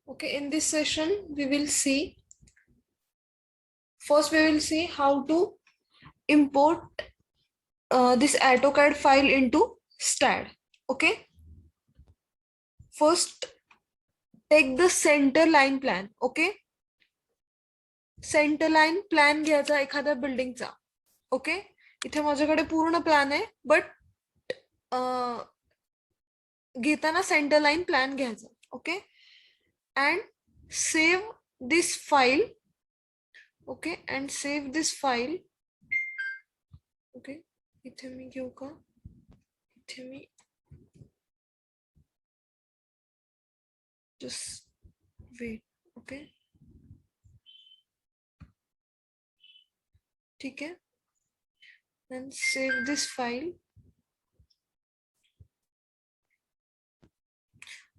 Okay, in this session, we will see how to import this AutoCAD file into STAAD. Okay, first take the center line plan. Okay, centre line plan घ्यायचा एखाद्या बिल्डिंगचा. Okay, इथे माझ्याकडे पूर्ण plan आहे, but घेताना centre line plan घ्यायचा. Okay, and save this file. Okay, and save this file. Okay, इथे मी घेऊ का? इथे मी just wait. ओके, ठीक है, then save this file.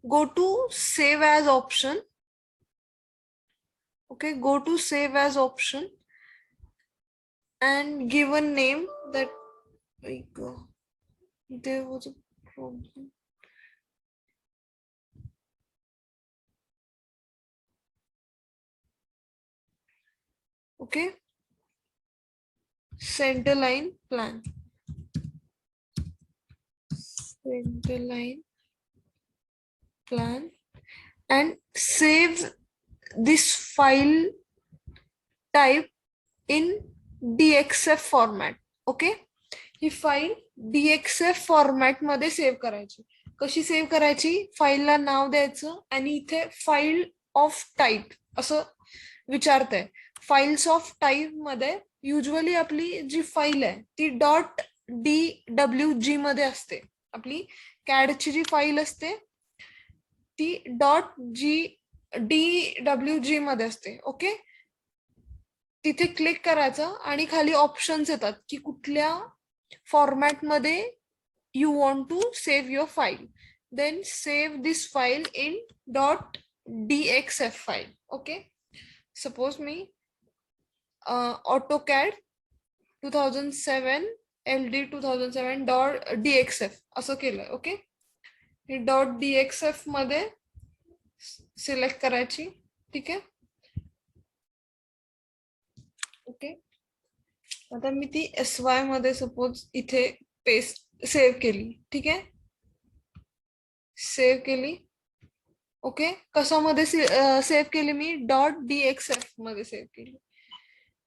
Go to save as option. Okay, go to save as option and give a name that there was a problem. Okay, center line plan. Center line plan and save this file type in DXF format. Okay, he file DXF format मध्ये save करायची. कशी save करायची? फाईलला नाव द्यायचं आणि इथे file of type असं विचारतंय. Files of type मध्ये युजली आपली जी फाईल आहे ती .dwg मध्ये असते. आपली कॅडची जी फाईल असते ती .dwg मध्ये असते. ओके, तिथे क्लिक करायचं आणि खाली ऑप्शन्स येतात की कुठल्या फॉर्मॅट मध्ये you want to save your file. Then save this file in .dxf file. Okay, suppose me AutoCAD 2007 LD 2007 .dxf असं केलंय. ओके, हे .dxf मध्ये सिलेक्ट करायची. ठीक आहे. ओके, आता मी ती SY मध्ये सपोज इथे पेस्ट सेव्ह केली. ठीक आहे, सेव्ह केली. ओके, कशामध्ये सेव्ह केली मी? .dxf मध्ये सेव्ह केली.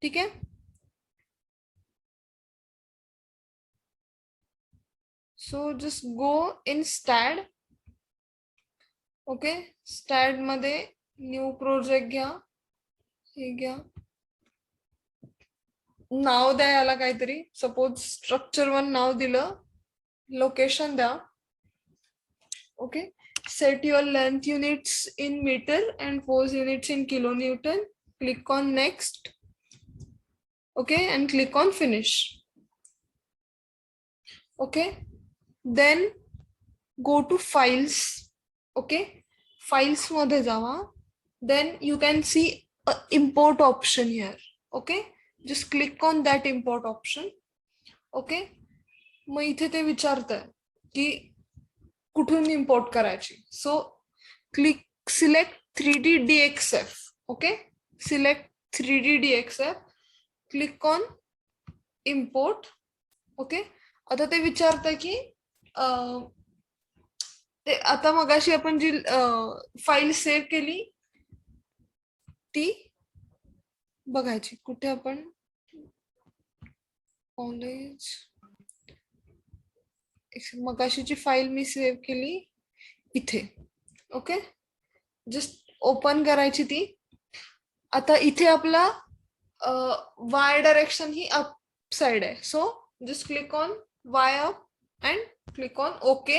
ठीक आहे, so just go in STAAD. Okay, STAAD मध्ये न्यू प्रोजेक्ट घ्या. हे घ्या, नाव द्या याला काहीतरी. सपोज स्ट्रक्चर 1 नाव दिलं. लोकेशन द्या. Okay, set your length units in meter and force units in kilonewton. Click on next. Okay, and click on finish. Okay, then go to files. Okay, files मध्ये जावा. Then you can see a import option here. Okay, just click on that import option. Okay, मग इथे ते विचारतंय की कुठून import करायची. So click select 3D DXF. Okay, select 3D DXF. Click on import. Okay, आता ते विचारतंय की ते आता मगाशी आपण जी फाईल सेव्ह केली ती बघायची. कुठे आपण कॉलेज मगाशीची फाईल मी सेव्ह केली इथे. ओके, जस्ट ओपन करायची ती. आता इथे आपला वाय डायरेक्शन ही अप साइड आहे. So just click on Y up and click on okay.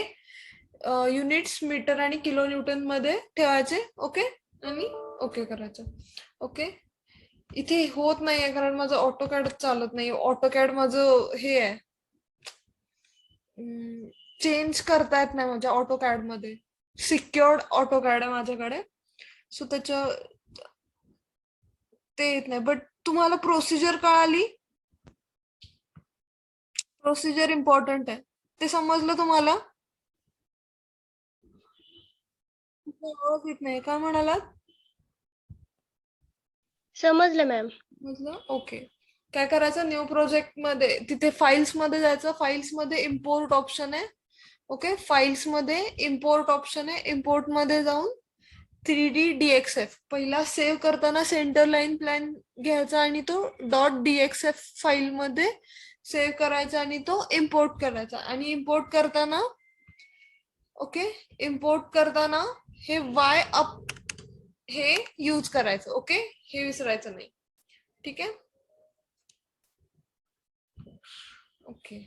Units metre आणि किलो न्यूटन मध्ये ठेवायचे. ओके, आणि ओके करायचं. ओके, इथे होत नाहीये कारण माझं ऑटोकॅड चालत नाही. ऑटोकॅड माझं हे आहे, चेंज करता येत नाही माझ्या ऑटोकॅड मध्ये. सिक्युअर्ड ऑटोकॅड आहे माझ्याकडे, सो त्याच्या ते येत नाही. बट तुम्हाला प्रोसिजर कळाली? प्रोसिजर इम्पॉर्टंट आहे, ते समजलं तुम्हाला? आवाज येत नाही, काय म्हणालात? समजलं मॅम. म्हटलं ओके. काय करायचं, न्यू प्रोजेक्ट मध्ये तिथे फाईल्स मध्ये जायचं. फाईल्स मध्ये इम्पोर्ट ऑप्शन आहे. ओके, फाईल्स मध्ये इम्पोर्ट ऑप्शन आहे. इम्पोर्ट मध्ये जाऊन 3D DXF पहिला सेव्ह करताना सेंटर लाईन प्लॅन घ्यायचा आणि तो .dxf फाईल मध्ये सेव्ह करायचा आणि तो इम्पोर्ट करायचा. आणि इम्पोर्ट करताना ओके, इम्पोर्ट करताना हे वाय अप हे यूज करायचं. ओके, हे विसरायचं नाही. ठीक आहे. ओके,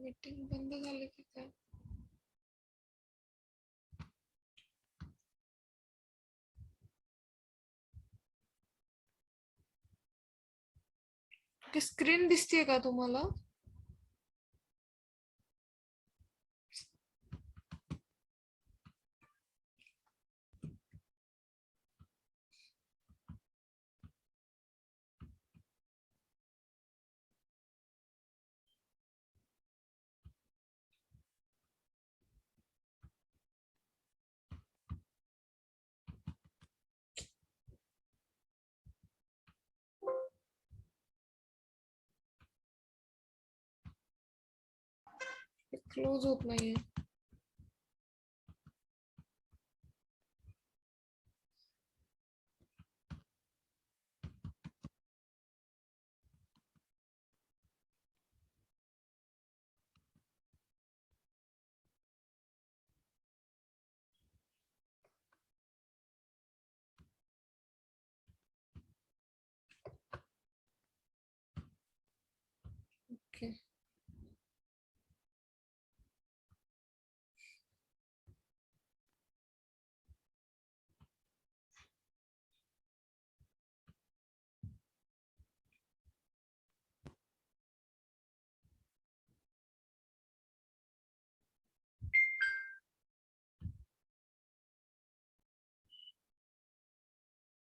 मीटिंग बंद झाली की काय? स्क्रीन दिसतीये का तुम्हाला? क्लोज होत नाहीये. Okay,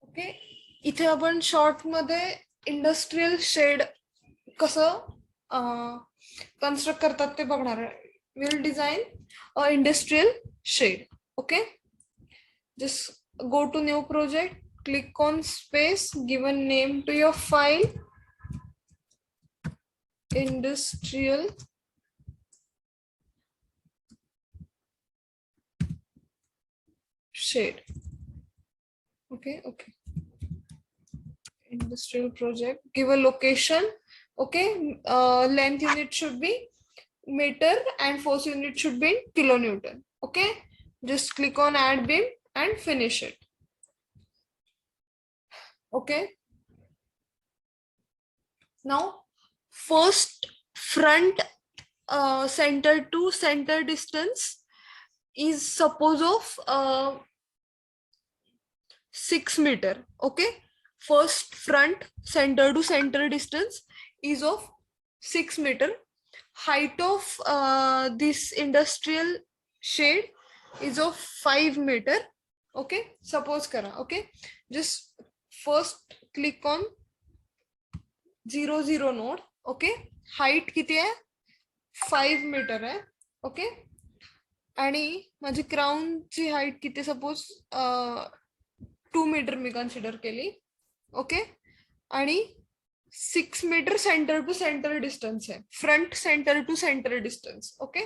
okay. इथे आपण शॉर्ट मध्ये इंडस्ट्रियल शेड कसं कन्स्ट्रक्ट करतात ते बघणार आहे. Will design a industrial shed. Okay, just go to new project, click on space, give a name to your file, industrial shade. Okay, industrial project, give a location. Okay, length unit should be meter and force unit should be in kilonewton. Okay, just click on add beam and finish it. Okay, now first front center to center distance is suppose of 6 meter. Okay, first front center to center distance is of 6 meter. Height of this industrial shade is of 5 meter. Okay, suppose kara. Okay, just first click on 0 0 node. Okay, height किती आहे? 5 meter आहे. Okay, आणि माझी क्राऊनची height किती, suppose 2 metre मी consider केली. Okay, आणि 6 metre centre to centre distance आहे. Front centre to centre distance. Okay,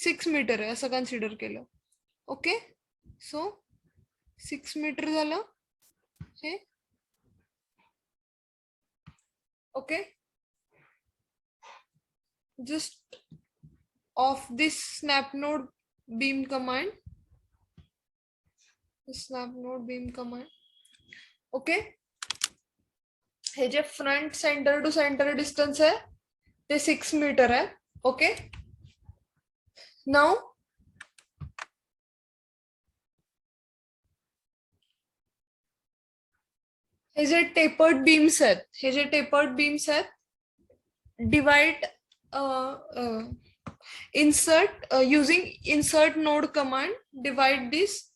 6 metre आहे असं कन्सिडर केलं. ओके, सो 6 मीटर झालं हे. Okay, just of this snap node beam command. Snap node beam command. Okay, हे जे front centre to centre distance आहे ते 6 मीटर आहे. ओके, नाउ हे जे टेपर्ड बीम्स आहेत, हे जे टेपर्ड बीम्स आहेत divide insert using insert node command, divide this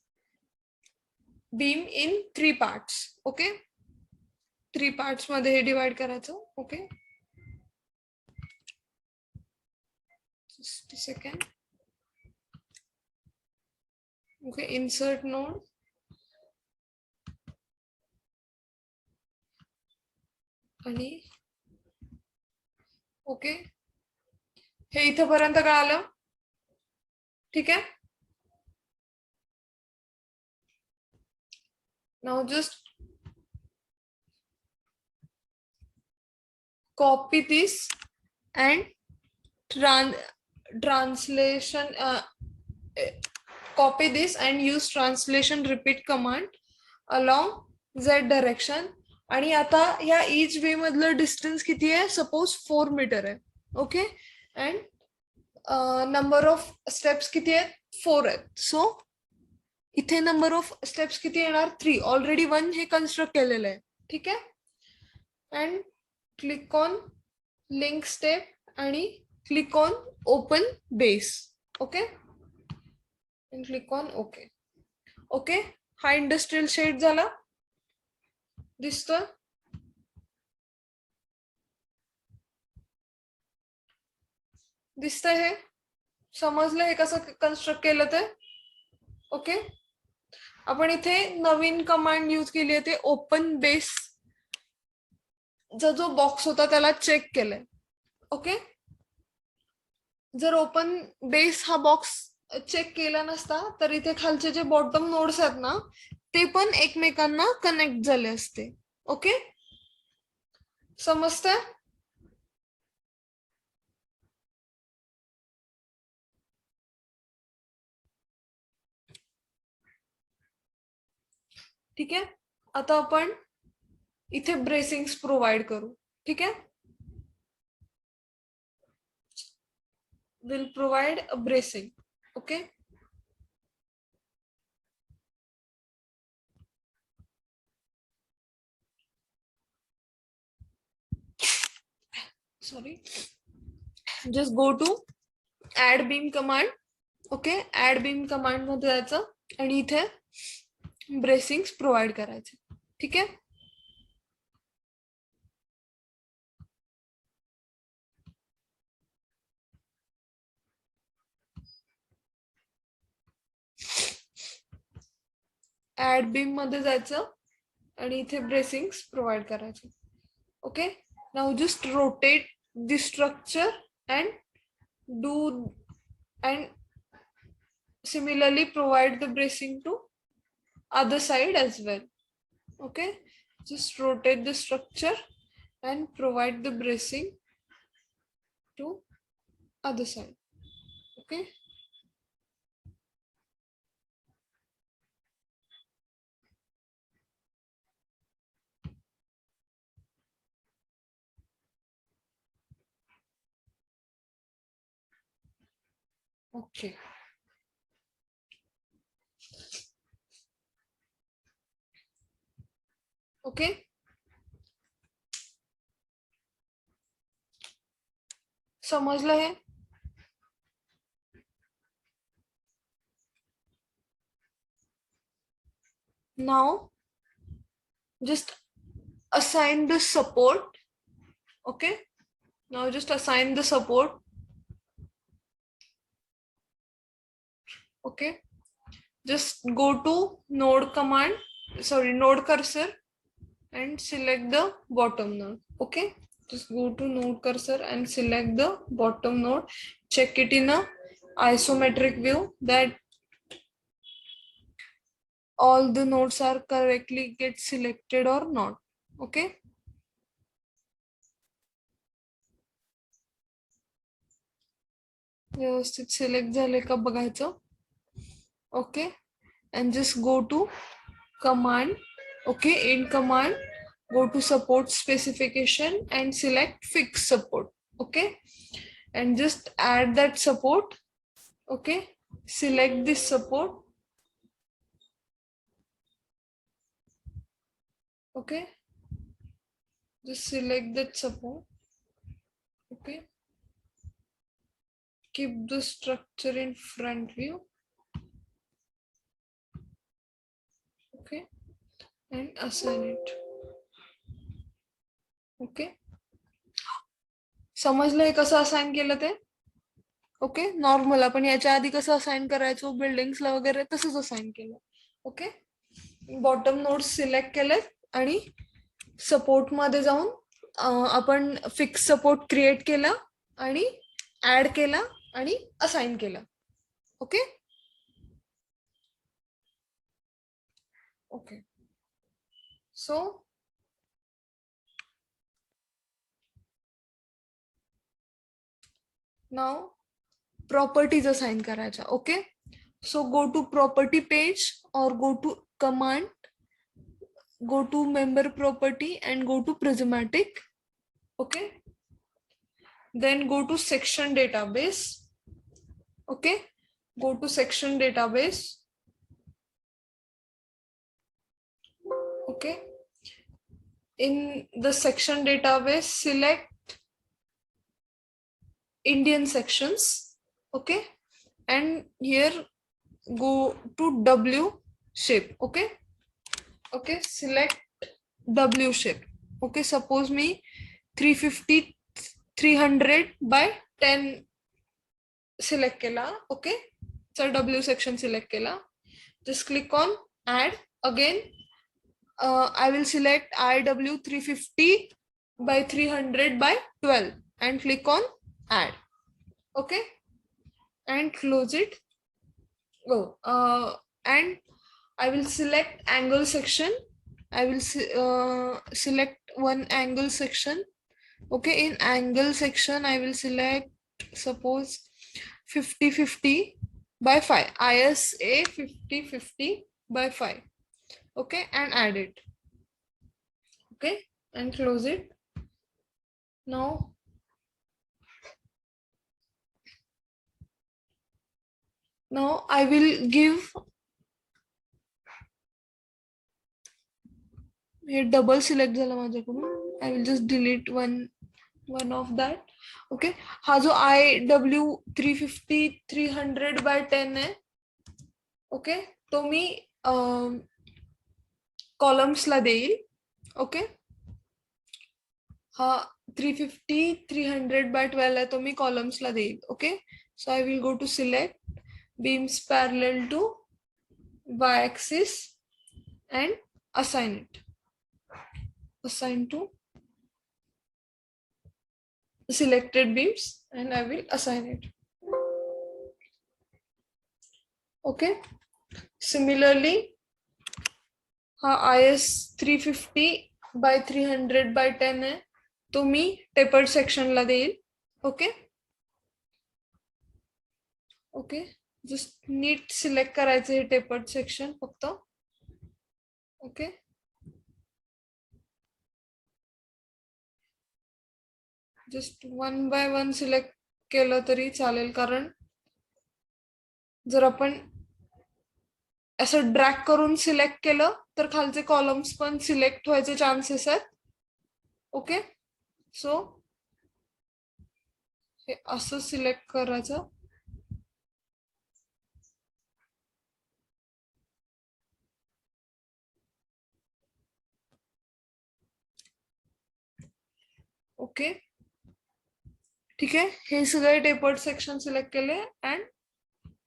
beam in 3 parts. Okay, 3 parts मध्ये हे divide करायचं. Okay, just a second. Okay, insert node. आणि ओके, हे इथपर्यंत कळालं? ठीक आहे. Now just copy this and translation copy this and use translation repeat command along z direction. आणि आता या each way मधलं डिस्टन्स किती आहे? सपोज 4 मीटर आहे. Okay, and number of steps किती आहेत? 4 आहेत. सो इथे नंबर ऑफ स्टेप्स किती येणार? 3. ऑलरेडी 1 हे कन्स्ट्रक्ट केलेलं आहे. ठीक आहे. And click on link step आणि click on open base. Okay, and click on OK. Okay, हा इंडस्ट्रियल शेड झाला. दिसतोय? दिसतंय? हे समजलं हे कसं कन्स्ट्रक्ट केलं ते? ओके, आपण इथे नवीन कमांड यूज केली आहे, ते ओपन बेस जो बॉक्स होता त्याला चेक केलंय. ओके, जर ओपन बेस हा बॉक्स चेक केला नसता तर इथे खालचे जे बॉटम नोड्स आहेत ना ते पण एकमेकांना कनेक्ट झाले असते. ओके, समजतंय? ठीक आहे. आता आपण इथे ब्रेसिंग्स प्रोव्हाइड करू. ठीक आहे, will provide a bracing. Okay, sorry, just go to add beam command. Okay, add beam command मध्ये जायचं आणि इथे ब्रेसिंग्स प्रोव्हाइड करायचे. ठीक आहे, ऍड बीम मध्ये जायचं आणि इथे ब्रेसिंग्स प्रोव्हाइड करायचे. Okay, now just rotate the structure and do and similarly provide the bracing to other side as well. Okay, just rotate the structure and provide the bracing to other side. Okay, okay. Okay, समजलं हे? Now just assign the support. Okay, now just assign the support. Okay, just go to node command, sorry, node cursor and select the bottom node. Okay, just go to node cursor and select the bottom node. Check it in a isometric view that all the nodes are correctly get selected or not. Okay, व्यवस्थित select झाले का बघायचं. Okay, and just go to command. Okay, in command go to support specification and select fix support. Okay, and just add that support. Okay, select this support. Okay, just select that support. Okay, keep the structure in front view. Okay, and assign it. Okay, समजलंय कसं assign केलं ते? Okay, normal आपण याच्या आधी कसं assign करायचो बिल्डिंग्सला वगैरे तसंच असाइन केलं. ओके, बॉटम नोड्स सिलेक्ट केलेत आणि सपोर्ट मध्ये जाऊन आपण फिक्स सपोर्ट क्रिएट केला आणि ऍड केला आणि असाइन केला. Okay okay, so now properties assign करायच्या. Okay, so go to property page or go to command, go to member property and go to prismatic. Okay, then go to section database. Okay, go to section database. Okay, in the section database select Indian sections. Okay, and here go to W shape. Okay, okay, select W shape. Okay, suppose me 350 300 by 10 select केला. Okay, so W section select केला. Just click on add. Again I will select IW 350 by 300 by 12 and click on add. Okay, and close it. And I will select angle section. I will select one angle section. Okay, in angle section I will select suppose 50-50 by 5, ISA 50-50 by 5. Okay, and add it. Okay, and close it. Now I will give here double select झाला माझ्याकडून. I will just delete one of that. Okay, हा जो IW 350 300 by 10 आहे. Okay, तो मी कॉलम्सला देईल. Okay, हा 350 300 by 12 आहे, तो मी कॉलम्सला देईल. Okay, so I will go to select beams parallel to y-axis and assign it. Assign to selected beams and I will assign it. Okay, similarly हा IS 350 by 300 by 10 आहे, तो मी tapered sectionला देईल. Okay okay, just नीट select करायचं हे tapered section फक्त. Okay, just one by one select केलं तरी चालेल, कारण जर आपण असं ड्रॅग करून सिलेक्ट केलं तर खालचे कॉलम्स पण सिलेक्ट व्हायचे चान्सेस आहेत. ओके, सो हे असं सिलेक्ट करायचं. ओके, ठीक आहे, हे सगळे टेपर्ड सेक्शन सिलेक्ट केले अँड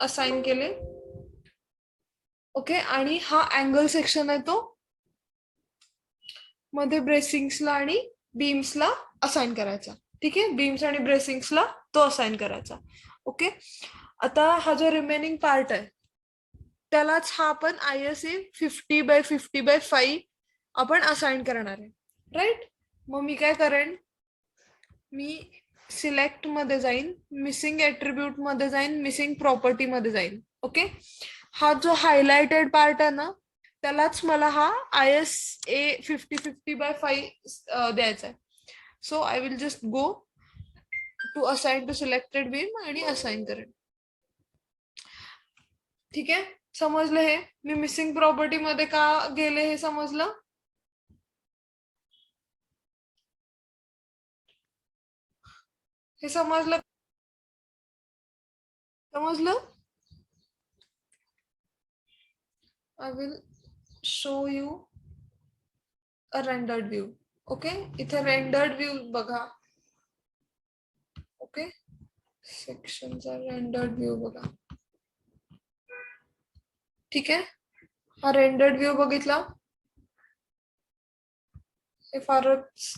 असाइन केले. ओके, आणि हा अँगल सेक्शन आहे, तो मध्ये ब्रेसिंग्सला आणि बीम्सला असाइन करायचा. ठीक आहे, बीम्स आणि ब्रेसिंग्सला तो असाइन करायचा. ओके, आता हा जो रिमेनिंग पार्ट आहे त्यालाच हा आपण ISA 50 by 50 by 5 आपण असाइन करणार आहे. राईट, मग मी काय करेन, मी सिलेक्ट मध्ये जाईन, मिसिंग ऍट्रिब्यूट मध्ये जाईन, मिसिंग प्रॉपर्टी मध्ये जाईन. ओके, हा जो हायलाइटेड पार्ट आहे ना त्यालाच मला हा ISA 50-50 by 5 द्यायचा आहे. So I will just go to assign to selected beam आणि असाइन करेन. ठीक आहे, समजलं हे? मी मिसिंग प्रॉपर्टी मध्ये का गेले हे समजलं? हे समजलं? I will show you a rendered view. Okay, इथे रेंडर्ड व्यू बघा. ओके, सेक्शनचा रेंडर्ड व्यू बघा. ठीक आहे, हा रेंडर्ड व्यू बघितला. हे फारच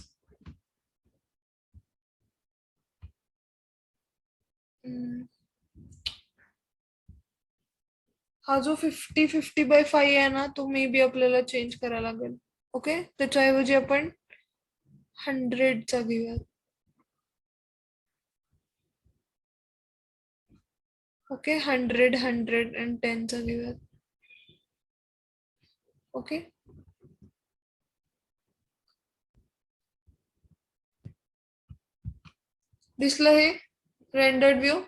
हा जो 50/50/5 आहे ना, तो मे बी आपल्याला चेंज करायला लागेल. ओके, त्याच्याऐवजी आपण 100चा घेऊयात. ओके, 110चा घेऊयात. ओके, दिसलं हे रेंडर्ड व्यू?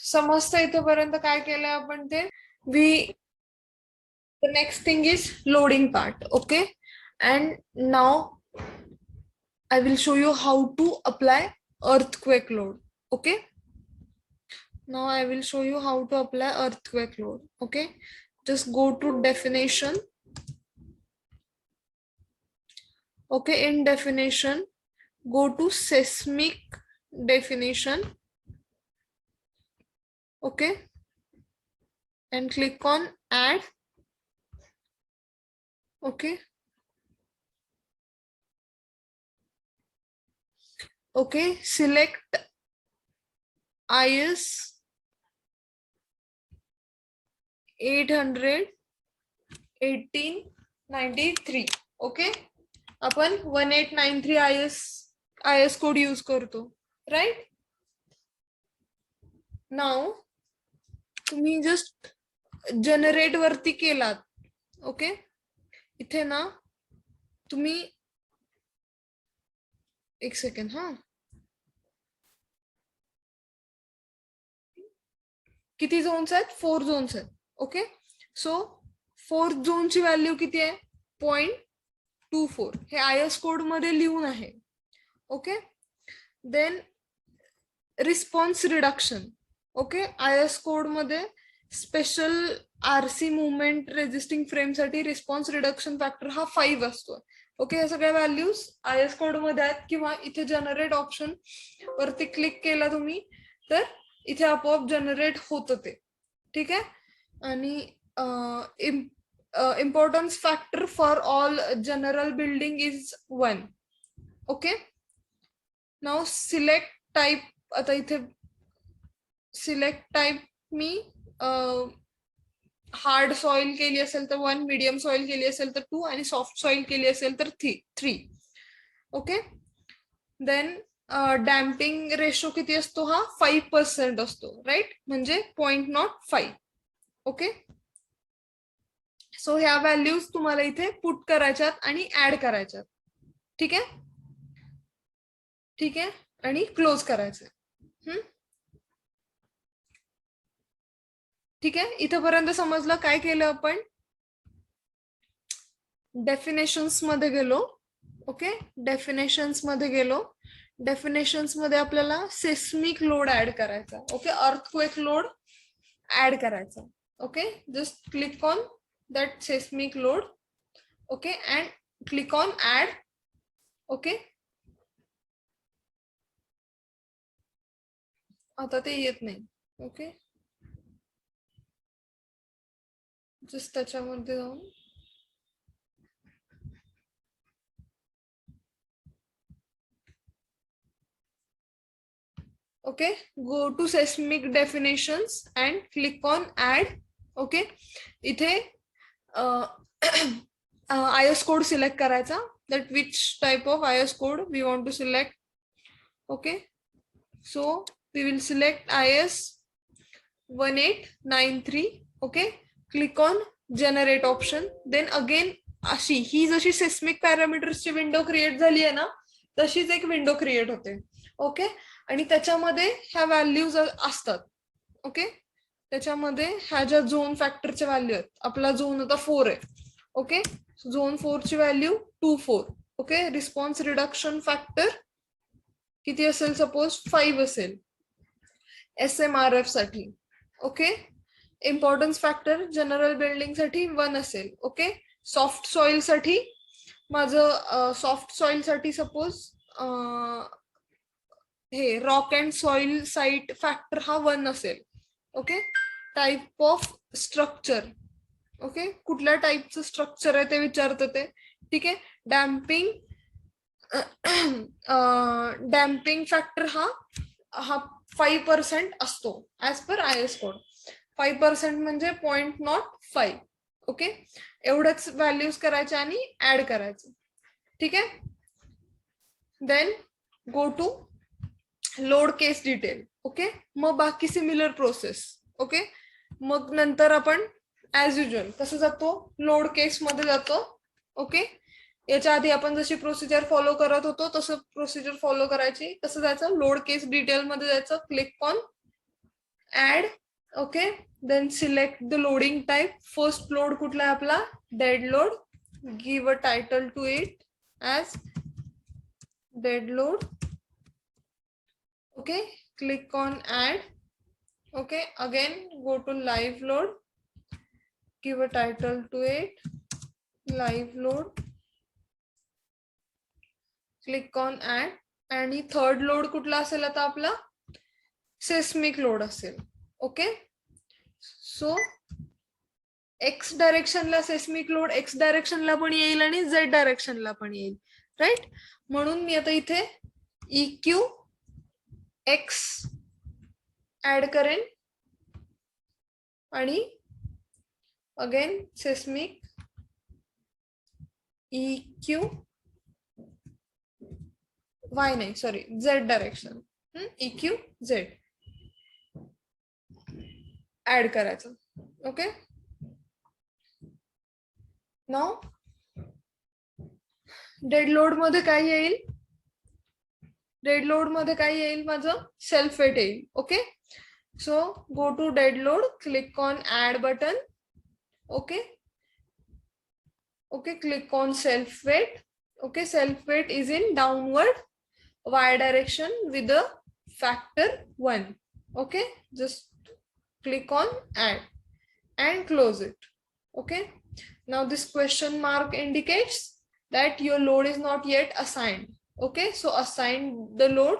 समजतं इथपर्यंत काय केलंय आपण ते? The next thing is loading part. Okay, and now I will show you how to apply earthquake load. Okay, now I will show you how to apply earthquake load. Okay, just go to definition. Okay, in definition, go to seismic definition. Okay, and click on add. Okay, okay, select IS 800 1893. Okay, आपण 1893 IS code use करतो, right? Now तुम्ही just generate वरती केलात. Okay, इथे ना तुम्ही एक second, हा किती झोन्स आहेत? 4 झोन्स आहेत. ओके, सो 4th झोनची व्हॅल्यू किती आहे? 0.24. हे IS कोड मध्ये लिहून आहे. Okay, then response reduction. Okay, IS code मध्ये special RC moment resisting frame साठी रिस्पॉन्स रिडक्शन फॅक्टर हा 5 असतो. ओके, हे सगळ्या व्हॅल्यूज IS कोड मध्ये आहेत, किंवा इथे जनरेट ऑप्शन वरती क्लिक केला तुम्ही तर इथे आपोआप जनरेट होतं ते. ठीक आहे, आणि importance factor for all general building is 1. Okay, now select type. आता इथे सिलेक्ट टाइप मी हार्ड सॉइल केली असेल तर 1, मीडियम सॉइल केली असेल तर 2, आणि सॉफ्ट सॉइल केली असेल तर 3. ओके, देन डॅम्पिंग रेशो किती असतो? हा 5% असतो, राईट? म्हणजे 0.05. ओके, सो ह्या व्हॅल्यूज तुम्हाला इथे पुट करायच्यात आणि ऍड करायच्यात. ठीक आहे, ठीक आहे, आणि क्लोज करायचं. ठीक आहे, इथपर्यंत समजलं काय केलं आपण? डेफिनेशन्स मध्ये गेलो. ओके, डेफिनेशन्स मध्ये गेलो. डेफिनेशन्स मध्ये आपल्याला सेस्मिक लोड ऍड करायचा. ओके, अर्थक्वेक लोड ऍड करायचा. Okay, just click on that seismic load. Okay, and click on add. Okay, आता ते येत नाही. ओके, जस्ट त्याच्यामध्ये जाऊन okay, go to seismic definitions and click on add. Okay, इथे IS code select करायचा, that which type of IS code we want to select. Okay, so we will select IS 1893. Okay, click on generate option. Then again अशी ही जशी seismic पॅरामीटर्सची window create झाली आहे ना, तशीच एक विंडो क्रिएट होते. ओके, आणि त्याच्यामध्ये ह्या व्हॅल्यूज असतात. ओके, त्याच्यामध्ये ह्या ज्या झोन फॅक्टरच्या व्हॅल्यू आहेत, आपला झोन आता 4 आहे. ओके. झोन 4 ची value 24. Okay. Response reduction factor किती असेल, सपोज 5 असेल SMRF साठी. Okay. Importance factor general building साठी 1 असेल. ओके. सॉफ्ट सॉइल साठी माझं सॉफ्ट सॉइल साठी सपोज हे rock and soil site factor हा 1 असेल. Okay. Type of structure. Okay. कुठल्या टाईपचं स्ट्रक्चर आहे ते विचारतं ते. ठीक आहे. डॅम्पिंग फॅक्टर हा 5% असतो ऍज पर IS कोड. 5% म्हणजे 0.05. ओके. एवढंच व्हॅल्यूज करायचे आणि ऍड करायचं. ठीक आहे. Then go to load case detail. Okay. मग बाकी सिमिलर प्रोसेस. ओके. मग नंतर आपण ऍज युजल कसं जातो, लोड केस मध्ये जातो. ओके. याच्या आधी आपण जशी प्रोसिजर फॉलो करत होतो तसं प्रोसिजर फॉलो करायची. कसं जायचं, लोड केस डिटेल मध्ये जायचं, click on add. Okay. Then select the loading type. First load कुठला आहे आपला, dead load. Give a title to it as dead load. Okay. Click on add. Okay, again go to live load, give a title to it, live load, click on add. आणि third load कुठला असेल आता आपला, seismic load असेल. Okay. So X डायरेक्शनला seismic load X डायरेक्शनला पण येईल आणि झेड डायरेक्शनला पण येईल. राईट. म्हणून मी आता इथे EQ X ऍड करेन आणि अगेन सेस्मिक EQ Y नाही, sorry, Z direction. EQ Z add करायचं. ओके. नाउ डेड लोड मध्ये काय येईल, डेड लोड मध्ये काय येईल माझं, सेल्फ वेट येईल. Okay. So go to dead load, click on add button. Okay. Okay, click on self weight. Okay, self weight is in downward Y direction with the factor 1. Okay, just click on add and close it. Okay. Now this question mark indicates that your load is not yet assigned. Okay, so assign the load.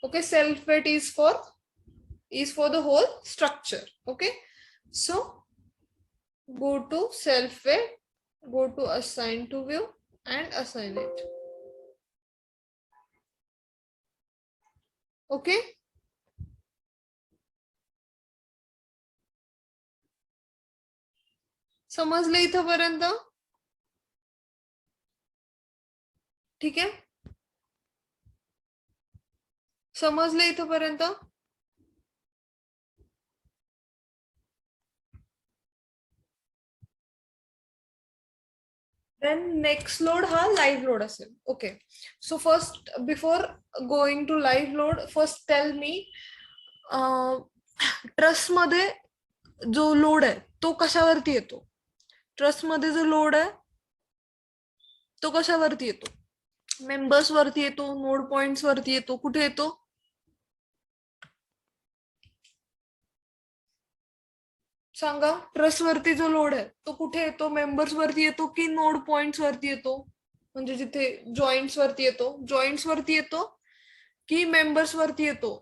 Okay, self weight is for the whole structure. Okay. So go to self weight, go to assign to view and assign it. Okay. समजलं इथपर्यंत? ठीक आहे. समजलं इथपर्यंत? Then next load हा live load असेल. Okay. So first, before going to live load, first tell me truss मध्ये जो लोड आहे तो कशावरती येतो? ट्रस मध्ये जो लोड आहे तो कशावरती येतो? मेंबर्स वरती येतो, नोड पॉइंट्स वरती येतो, कुठे येतो? सांगा. ट्रस वरती जो लोड आहे तो कुठे येतो? मेंबर्स वरती येतो की नोड पॉइंट्स वरती येतो? म्हणजे जिथे जॉईंट्स वरती येतो, जॉईंट्स वरती येतो की मेंबर्स वरती येतो?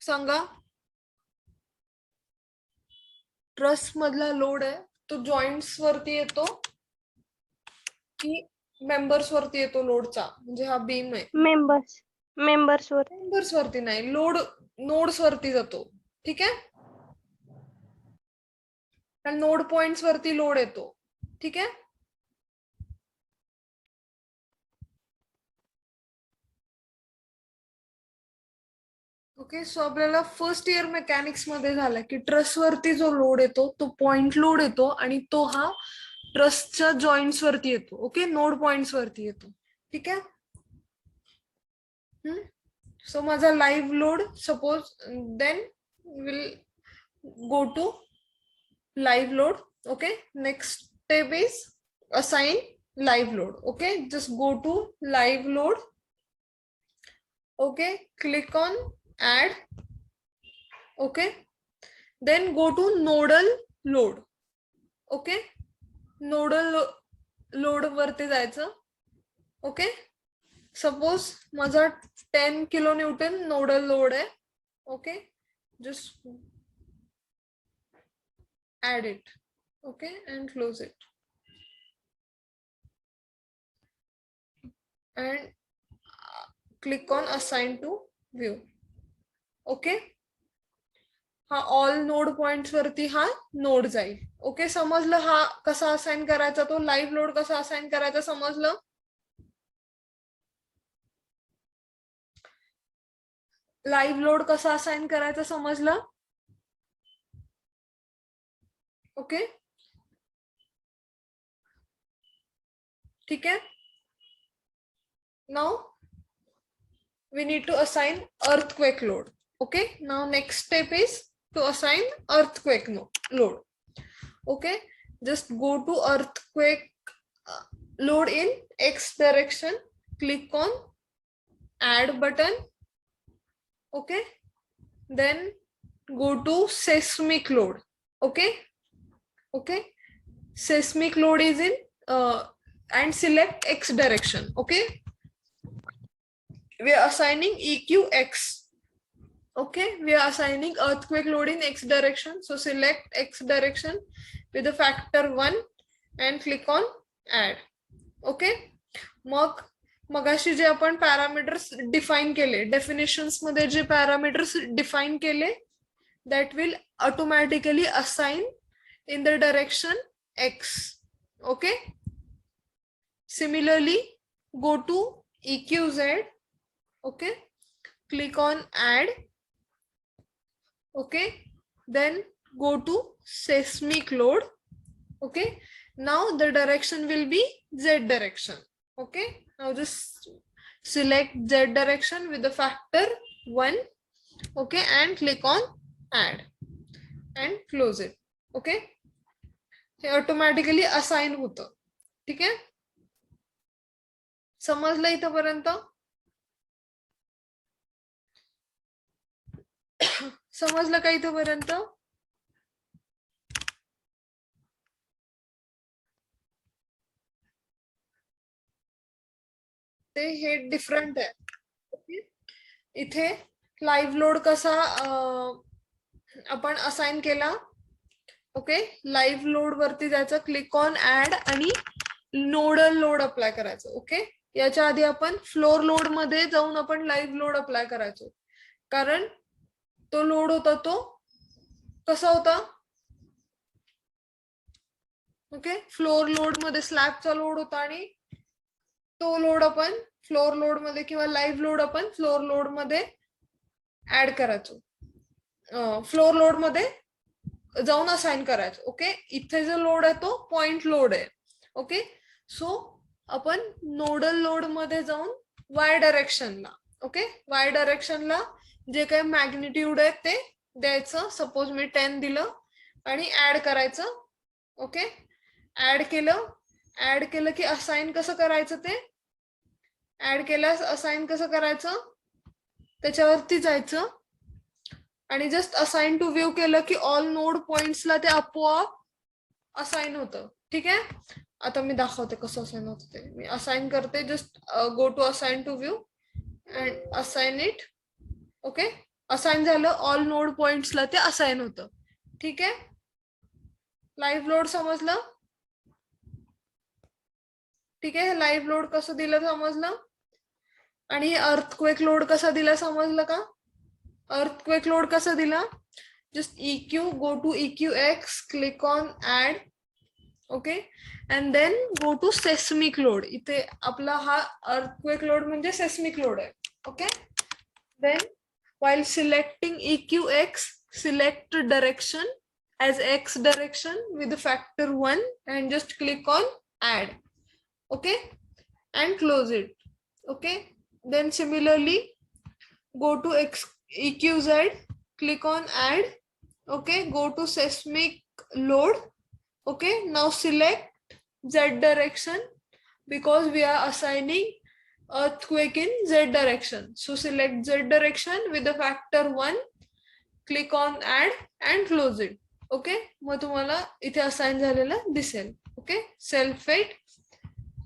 सांगा. ट्रस मधला लोड आहे तो जॉईंट्स वरती येतो की मेंबर्स वरती येतो? लोडचा म्हणजे हा बीम आहे. मेंबर्स वरती नाही, लोड नोड्स वरती जातो. ठीक आहे. आणि नोड पॉइंट्स वरती लोड येतो. ठीक आहे. ओके. सो आपल्याला फर्स्ट इयर मेकॅनिक्स मध्ये झालं की ट्रस वरती जो लोड येतो तो पॉइंट लोड येतो आणि तो हा ट्रसच्या जॉईंट्स वरती येतो. ओके. नोड पॉइंट्स वरती येतो. ठीक आहे. So माझा live load, suppose, then we'll go to live load. Okay, next step is assign live load. Okay, just go to live load. Okay, click on add. Okay, then go to nodal load. Okay, nodal load वरती जायचं. Okay, suppose माझा 10 kilonewton nodal load आहे. Okay, just add it. Okay, and close it. And click on assign to view. Okay, हा all node points वरती हा node जाईल. Okay, समजलं हा कसा असाइन करायचा, तो लाईव्ह लोड कसा असाइन करायचा समजलं. लाईव्ह लोड कसा असाइन करायचा समजलं. ओके, ठीक है. Now we need to assign earthquake load. Okay, now next step is to assign earthquake load. Okay, just go to earthquake load in X direction, click on add button. Okay, then go to seismic load. Okay, okay, seismic load is in and select X direction. Okay, we are assigning EQX. Okay, we are assigning earthquake load in X direction, so select X direction with the factor 1 and click on add. Okay, मगाशी जे आपण parameters define केले, definitions मध्ये जे parameters define केले, that will automatically assign in the direction X. Okay, similarly go to EQZ. Okay, click on add. Okay, then go to seismic load. Okay, now the direction will be Z direction. Okay, now just select Z direction with the factor 1. Okay, and click on add and close it. Okay, हे automatically assign होतं. ठीक आहे, समजलं इथपर्यंत. समजलं का इथपर्यंत. ते हे डिफरंट आहे. इथे लाईव्ह लोड कसा आपण असाइन केला. ओके, लाईव्ह लोड वरती जायचं, क्लिक ऑन ऍड आणि नोडल लोड अप्लाय करायचं. ओके, याच्या आधी आपण फ्लोर लोड मध्ये जाऊन आपण लाईव्ह लोड अप्लाय करायचो, कारण तो लोड होता तो कसा होता. ओके, फ्लोर लोड मध्ये स्लॅबचा लोड होता आणि तो लोड आपण फ्लोर लोड मध्ये किंवा लाईव्ह लोड आपण फ्लोर लोड मध्ये ऍड करायचो, फ्लोर लोड मध्ये जाऊन असाइन करायचो. ओके, इथे जो लोड आहे तो पॉइंट लोड आहे. ओके, सो आपण नोडल लोड मध्ये जाऊन वाय डायरेक्शनला, ओके, वाय डायरेक्शनला जे काही मॅग्निट्यूड आहे ते द्यायचं. सपोज मी 10 दिलं आणि ऍड करायचं. ओके, ऍड केलं की असाइन कसं करायचं, ते ऍड केल्यास असाइन कसं करायचं त्याच्यावरती जायचं आणि जस्ट असाइन टू व्ह्यू केलं की ऑल नोड पॉइंट्सला ते आपोआप असाइन होतं. ठीक आहे, आता मी दाखवते कसं असाइन होतं ते. मी असाइन करते, just go to assign to view and assign it. Okay, assign झालं, ऑल नोड पॉइंट्सला ते असाइन होतं. ठीक आहे, लाईव्ह लोड समजलं. ठीक आहे, लाईव्ह लोड कसं दिलं समजलं. आणि अर्थक्वेक लोड कसा दिला समजलं का. अर्थक्वेक लोड कसा दिला, just EQ, go to EQX, click on add. Okay, and then go to seismic load. इथे आपला हा earthquake load म्हणजे seismic load आहे. Okay, then while selecting EQX, select direction as X direction with the factor 1 and just click on add. Okay, and close it. Okay, then similarly go to EQZ, click on add. Okay, go to seismic load. Okay, now select Z direction because we are assigning earthquake in Z direction. So select Z direction with the factor 1, click on add and close it. Okay, मग तुम्हाला इथे assign झालेलं दिसेल. Okay, self weight,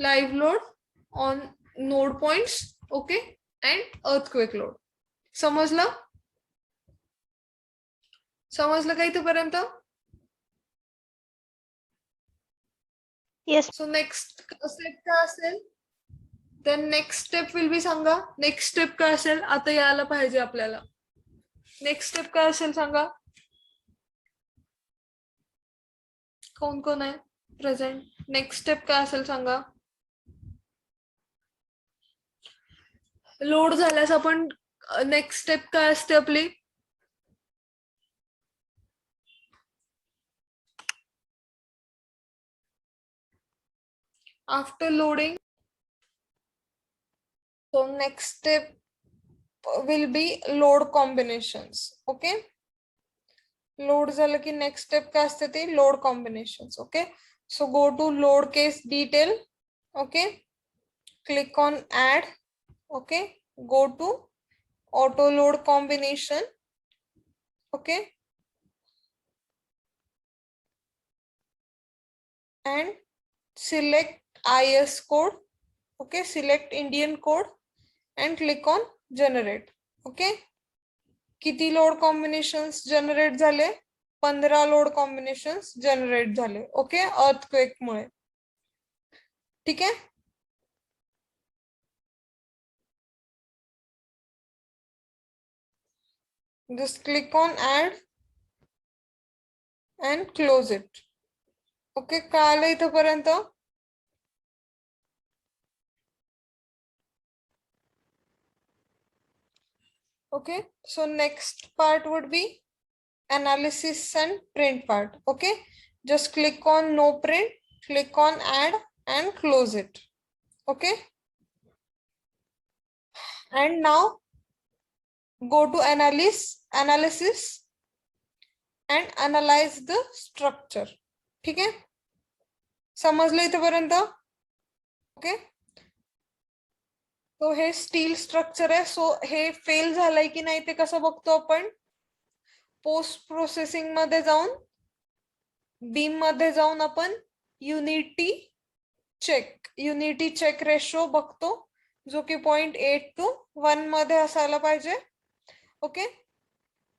live load on node points, okay, and earthquake load. समजलं? समजलं का इथेपर्यंत? Yes. So next step काय असेल? Then next step will be सांगा. नेक्स्ट स्टेप काय असेल? आता यायला पाहिजे आपल्याला. नेक्स्ट स्टेप काय असेल सांगा. कोण कोण आहे प्रेझेंट? नेक्स्ट स्टेप काय असेल सांगा. लोड झाल्यास आपण नेक्स्ट स्टेप काय असते आपली? After loading, so next step will be load combinations. Okay, load झालं की next step काय असते ते load combinations. Okay, so go to load case detail. Okay, click on add. Okay, go to auto load combination. Okay, and select IS code. Okay, select Indian code and click on generate. Okay, किती load combinations generate झाले? 15 load combinations generate झाले. Okay, earthquake मुळे. ठीक आहे. Just click on add and close it. Okay, कळालं इथपर्यंत? Okay, so next part would be analysis and print part. Okay, just click on no print, click on add and close it. Okay, and now go to analysis and analyze the structure. ठीक आहे, समजलं इथपर्यंत? Okay, तो हे steel structure आहे. So हे fail झालंय की नाही ते कसं बघतो आपण? पोस्ट प्रोसेसिंग मध्ये जाऊन बीम मध्ये जाऊन आपण युनिटी चेक रेशो बघतो, जो की 0.8 to 1 मध्ये असायला पाहिजे. ओके,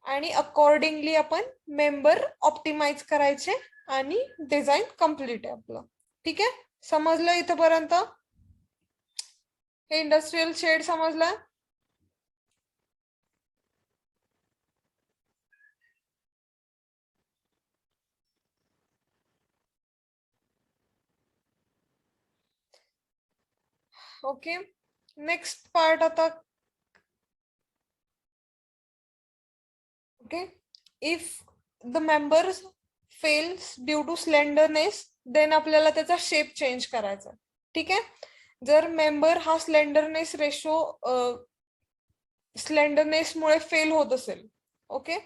आणि अकॉर्डिंगली आपण मेंबर ऑप्टिमाइज करायचे आणि डिझाईन कम्प्लीट आहे आपलं. ठीक आहे, समजलं इथपर्यंत? हे इंडस्ट्रियल शेड समजलं? ओके, नेक्स्ट पार्ट आता. Okay, if the member fails due to slenderness, then आपल्याला त्याचा शेप चेंज करायचा. ठीक आहे, जर मेंबर हा स्लेंडरनेस मुळे फेल होत असेल, ओके,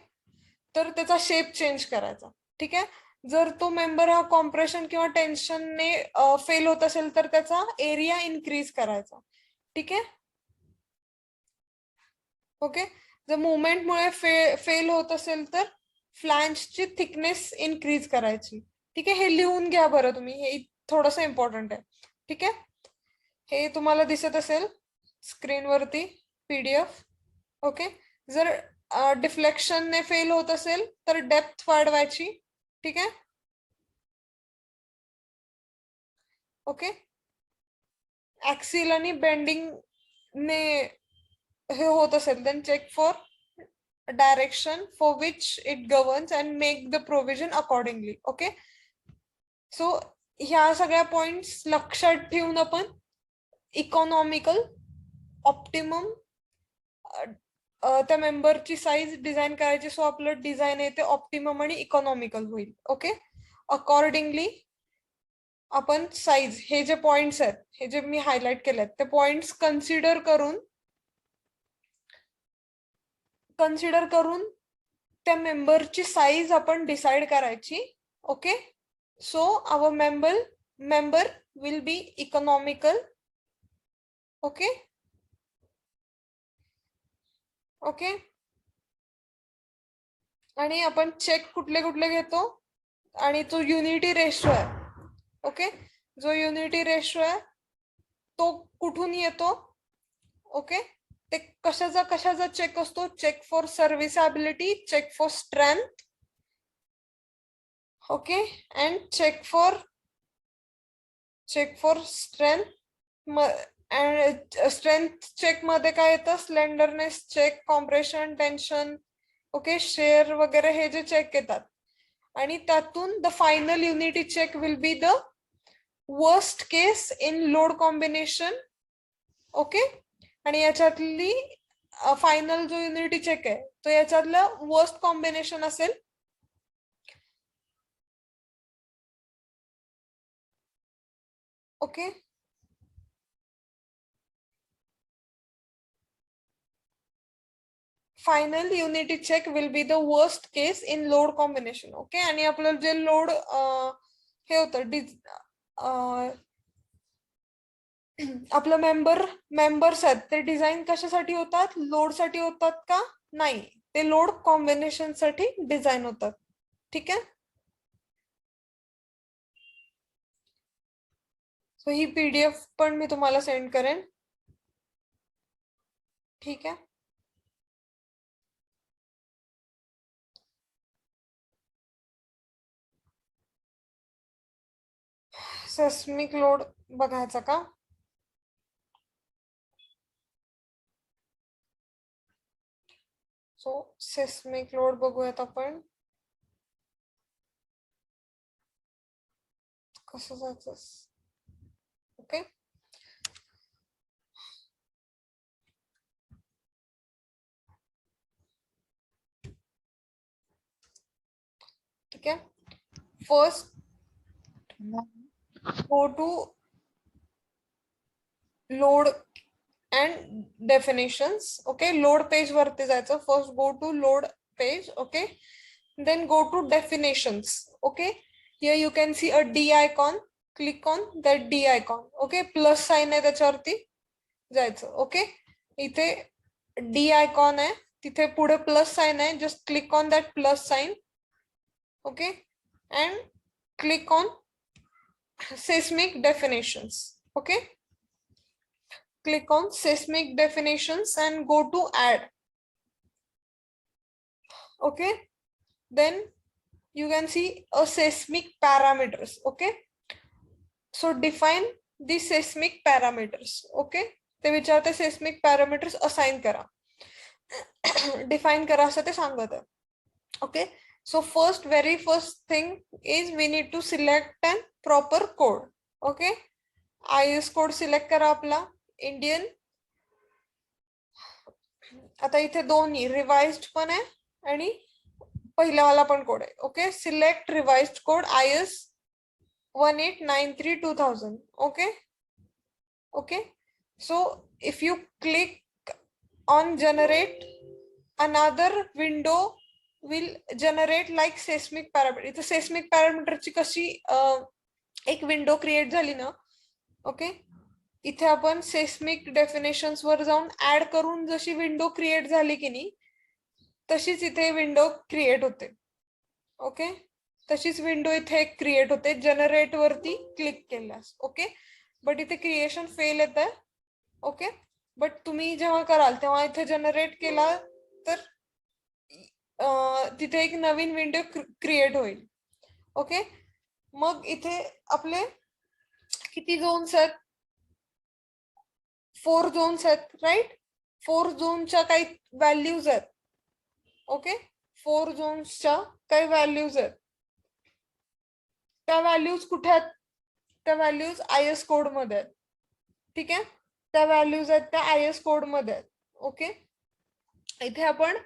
तर त्याचा शेप चेंज करायचा. ठीक आहे, जर तो मेंबर हा कॉम्प्रेशन किंवा टेन्शनने फेल होत असेल तर त्याचा एरिया इन्क्रीज करायचा. ठीक आहे. ओके, जर मुवमेंटमुळे फेल होत असेल तर फ्लॅंजची थिकनेस इन्क्रीज करायची. ठीक आहे, हे लिहून घ्या बरं तुम्ही, हे थोडंसं इम्पॉर्टंट आहे. ठीक आहे, हे तुम्हाला दिसत असेल स्क्रीनवरती PDF. ओके, जर डिफ्लेक्शनने फेल होत असेल तर डेप्थ वाढवायची. ठीक आहे. ओके, ऍक्सिल आणि बेंडिंग ने हे होत असेल then check for direction for which it governs and make the provision accordingly. Okay, so ह्या सगळ्या पॉइंट्स लक्षात ठेवून आपण इकॉनॉमिकल ऑप्टिमम त्या मेंबरची साईज डिझाईन करायची. सो आपलं डिझाईन आहे ते ऑप्टिमम आणि इकॉनॉमिकल होईल. ओके, अकॉर्डिंगली आपण साईज, हे जे पॉइंट्स आहेत, हे जे मी हायलाइट केलेत, ते पॉइंट्स कन्सिडर करून कन्सिडर करून त्या मेंबरची साईज आपण डिसाइड करायची. Okay, so our member will be economical. Okay okay, आणि आपण चेक कुठले कुठले घेतो, आणि तो युनिटी रेशो आहे. ओके, जो युनिटी रेशो आहे तो कुठून येतो? ओके, ते कशाचा चेक असतो? Check for serviceability, check for strength. Okay, and check for strength. Strength check मध्ये काय येतं? Slenderness check, compression, tension, okay, shear वगैरे हे जे चेक येतात. आणि त्यातून the final unity check will be the worst case in load combination. Okay, आणि याच्यातली फायनल जो युनिटी चेक आहे तो याच्यातलं वर्स्ट कॉम्बिनेशन असेल. Okay, final unity check will be the worst case in load combination. Okay, आणि आपलं जे लोड हे होतं, आपलं मेंबर्स आहेत ते डिझाईन कशासाठी होतात? लोड साठी होतात का? नाही, ते लोड कॉम्बिनेशन साठी डिझाईन होतात. ठीक आहे, सो ही PDF पण मी तुम्हाला सेंड करेन. ठीक आहे, सेस्मिक लोड बघायचा का? सो सेस्मिक लोड बघूयात आपण. कसं जायचं? ओके, ठीक आहे. First go to load and definitions. Okay, load page वरती जायचं. First go to load page. Okay, then go to definitions. Okay, here you can see a D icon. Click on that D icon. Okay, plus sign आहे त्याच्यावरती जायचं. Okay, इथे D icon आहे, तिथे पुढे plus sign आहे. Just click on that plus sign. Okay, and click on seismic definitions. Okay, click on seismic definitions and go to add. Okay, then you can see a seismic parameters. Okay, so define the seismic parameters. Okay, ते विचारते seismic parameters assign करा, define करा असं ते सांगत आहे. Okay, so very first thing is we need to select an proper code. Okay, IS code select करा आपला इंडियन. आता इथे दोन्ही रिवाइज्ड पण आहे आणि पहिलावाला पण कोड आहे. Okay, select revised code IS 1893-2000. Okay okay, so if you click on generate, another window will generate like seismic parameter. इथे seismic parameter ची कशी एक विंडो क्रिएट झाली ना. ओके, इथे आपण सेस्मिक डेफिनेशन्स वर जाऊन ऍड करून जशी विंडो क्रिएट झाली की नाही तशीच इथे विंडो क्रिएट होते. ओके, तशीच विंडो इथे क्रिएट होते जनरेट वरती क्लिक केल्यास. ओके, बट इथे क्रिएशन फेल येत आहे. ओके, बट तुम्ही जेव्हा कराल तेव्हा इथे जनरेट केला तर तिथे एक नवीन विंडो क्रिएट होईल. ओके, मग इथे आपले किती झोन्स आहेत? 4 झोन्स आहेत, राईट? 4 झोनच्या काही व्हॅल्यूज आहेत. ओके, 4 झोन्सच्या काही व्हॅल्यूज आहेत. त्या व्हॅल्यूज कुठे आहेत? त्या व्हॅल्यूज IS कोड मध्ये आहेत. ठीक आहे, त्या व्हॅल्यूज आहेत त्या IS कोड मध्ये आहेत. ओके, इथे आपण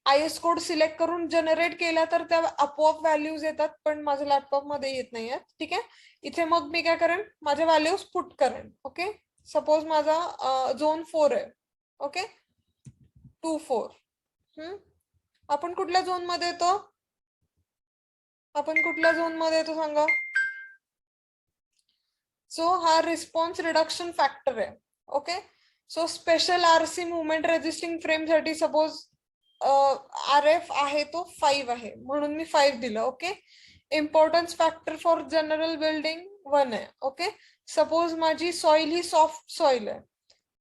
IS कोड सिलेक्ट करून जनरेट केला तर त्या आपोआप व्हॅल्यूज येतात, पण माझ्या लॅपटॉप मध्ये येत नाही आहेत. ठीक आहे, इथे मग मी काय करेन, माझ्या व्हॅल्यूज पुट करेन. ओके, सपोज माझा झोन 4 आहे. ओके 2 4. आपण कुठल्या झोन मध्ये येतो? आपण कुठल्या झोन मध्ये येतो सांगा? सो हा रिस्पॉन्स रिडक्शन फॅक्टर आहे. Okay so special RC movement resisting frame साठी सपोज आर एफ आहे तो 5 आहे म्हणून मी 5 दिलं. Okay importance factor for general building 1 आहे. ओके सपोज माझी सॉइल ही सॉफ्ट सॉइल आहे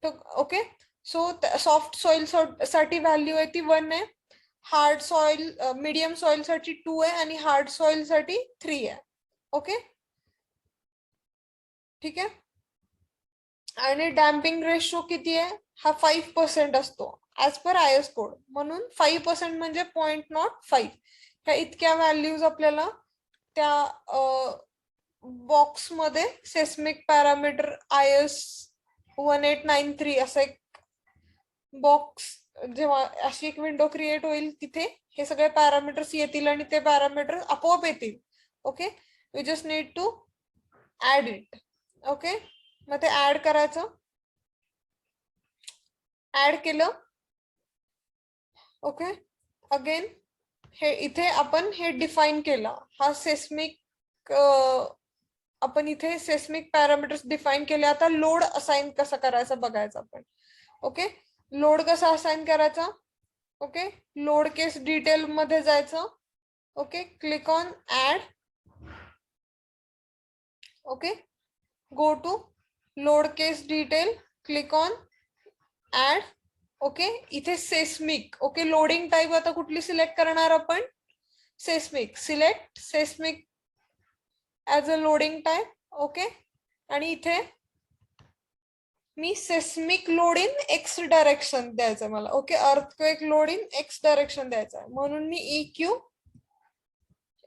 तर ओके सो सॉफ्ट सॉइल साठी व्हॅल्यू आहे ती 1 आहे. हार्ड सॉइल मीडियम सॉइल साठी 2 आहे आणि हार्ड सॉइल साठी 3 आहे. ओके ठीक आहे आणि डॅम्पिंग रेशो किती आहे? हा 5% असतो ऍज पर IS कोड. म्हणून 5% म्हणजे 0.05. ह्या इतक्या व्हॅल्यूज आपल्याला त्या बॉक्स मध्ये सेस्मिक पॅरामीटर IS 1893 असं एक बॉक्स जेव्हा अशी एक विंडो क्रिएट होईल तिथे हे सगळे पॅरामीटर्स येतील आणि ते पॅरामीटर आपोआप येतील. Okay we just need to add it. Okay मग ते ऍड करायचं. ऍड केलं. ओके अगेन हे इथे आपण हे डिफाईन केलं. हा सेस्मिक आपण इथे सेस्मिक पॅरामीटर्स डिफाईन केले. आता लोड असाइन कसा करायचा बघायचं आपण. ओके लोड कसा असाइन करायचा? ओके लोड केस डिटेल मध्ये जायचं. Okay click on add. Okay go to load case detail click on add. Okay इथे सेस्मिक. ओके लोडिंग टाईप आता कुठली सिलेक्ट करणार आपण? Seismic. Select seismic as a loading type. Okay आणि इथे मी seismic load in X direction द्यायचं मला. Okay earthquake load in X direction द्यायचं म्हणून मी EQ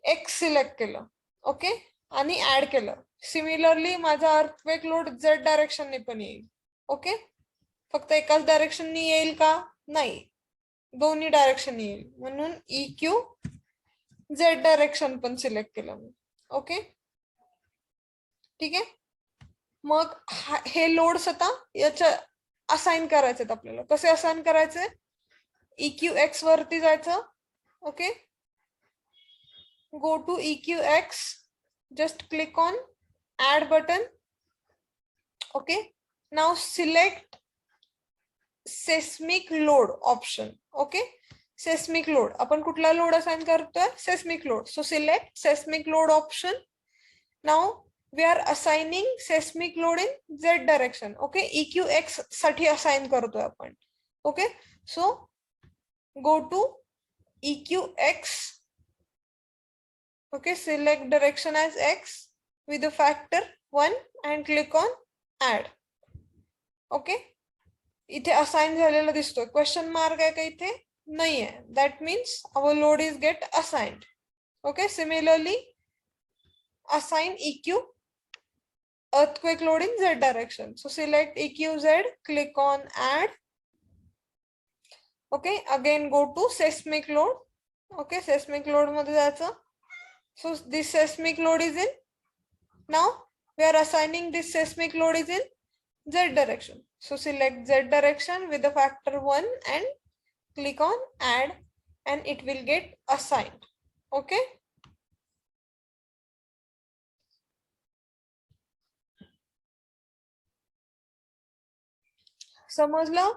एक्स सिलेक्ट केलं. ओके आणि ऍड केलं. सिमिलरली माझा अर्थक्वेक लोड Z डायरेक्शनने पण येईल. ओके फक्त एकाच डायरेक्शनने येईल का? नाही दोन्ही डायरेक्शन येईल म्हणून EQ Z डायरेक्शन पण सिलेक्ट केलं मी. ओके ठीक आहे मग हे लोड्स आता याच्या असाइन करायचे आपल्याला. कसे असाइन करायचे? EQX वरती जायचं. Okay go to EQX just click on add button. Okay now select seismic load option. Okay seismic load आपण कुठला लोड असाइन करतोय? seismic load. so select seismic load option. now we are assigning seismic load in Z direction. okay EQX साठी assign करतोय आपण. okay so go to EQX. okay select direction as X with a factor 1 and click on add. okay इथे assign झालेला दिसतोय. Question mark आहे का इथे? नाही आहे. That means our load is get assigned. Okay similarly assign EQ earthquake load in Z direction. so select EQZ, click on add. okay again go to seismic load. okay seismic load मध्ये जायचं. so this seismic load is in. now we are assigning this seismic load is in Z direction. so select Z direction with the factor 1 and click on add and it will get assigned. okay समजलं?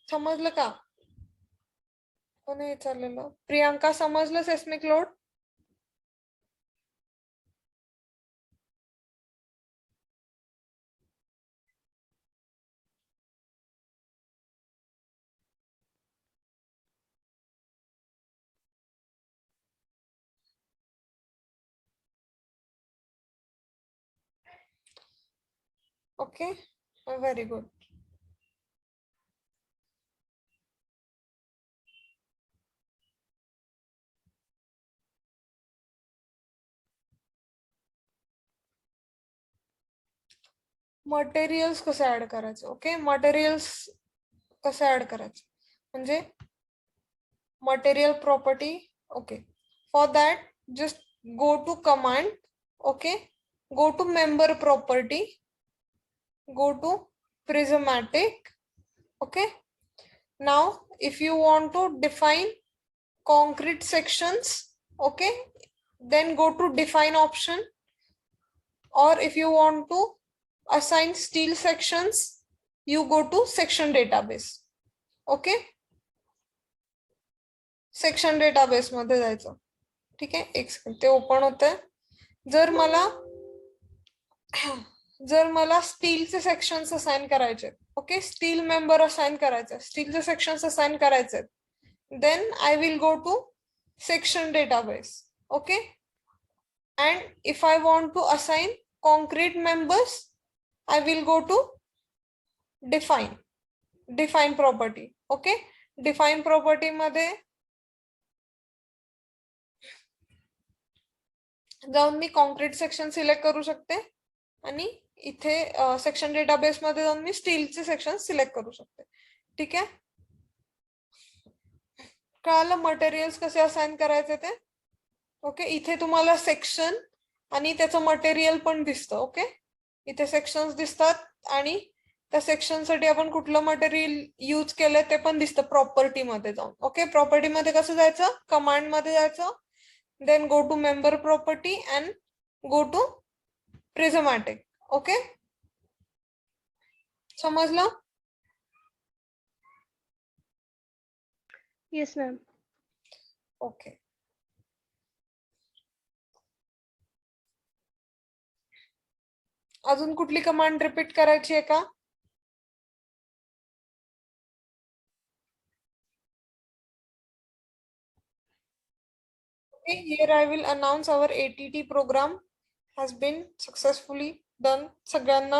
समजलं का? कोणी विचारलेलं? प्रियांका समजलं seismic load? Okay very good. Materials कसे add करायचे? Okay materials कसे add करायचे म्हणजे material property. Okay For that, just go to command, okay? Go to member property, go to prismatic, okay? Now, if you want to define concrete sections, okay, then go to define option. Or if you want to assign steel sections, you go to section database, okay? Section database मध्ये जायचं. ठीक आहे, एक second ते open होतंय. जर मला स्टीलचे सेक्शन्स असाइन करायचे, ओके, स्टील मेंबर असाइन करायचे, स्टीलचे सेक्शन्स असाइन करायचे, then I will go to section database, okay. And if I want to assign concrete members, I will go to define property, okay. Define property मध्ये जाऊन मी concrete section select करू शकते आणि इथे section database मध्ये जाऊन मी स्टीलचे सेक्शन सिलेक्ट करू शकते. ठीक आहे, कळालं मटेरियल्स कसे असाइन करायचे ते. ओके, इथे तुम्हाला सेक्शन आणि त्याचं मटेरियल पण दिसतं. ओके, इथे सेक्शन्स दिसतात आणि त्या सेक्शन साठी आपण कुठलं मटेरियल यूज केलंय ते पण दिसतं प्रॉपर्टी मध्ये जाऊन. ओके, प्रॉपर्टी मध्ये कसं जायचं, कमांड मध्ये जायचं, then go to member property and go to prismatic. Okay, समजलं? Yes, ma'am. Okay. अजून कुठली कमांड रिपीट करायची आहे का? Okay, here I will announce our ATT program has been successfully done. सगळ्यांना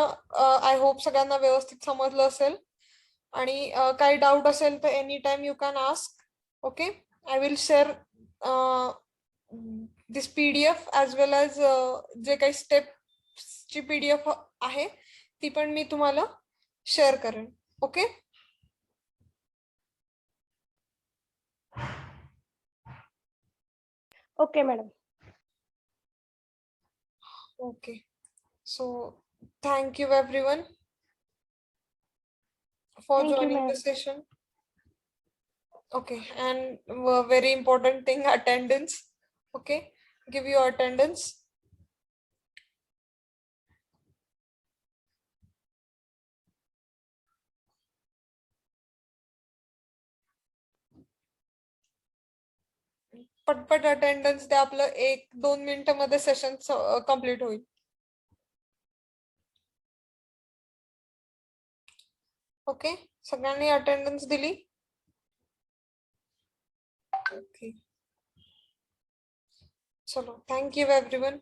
I hope सगळ्यांना व्यवस्थित समजलं असेल. आणि काही डाऊट असेल तर any time you can ask. Okay, I will share this PDF as well as जे काही स्टेप्सची PDF आहे ती पण मी तुम्हाला शेअर करेन. Okay, Okay, madam. okay, so thank you everyone for Thank you, joining ma'am. the session. Okay, and very important thing, attendance. Okay, give your attendance. पटपट attendance द्या, आपलं 1-2 मिनिटं मध्ये सेशन कंप्लीट होईल. ओके, सगळ्यांनी अटेंडन्स दिली. Okay, चलो, thank you everyone.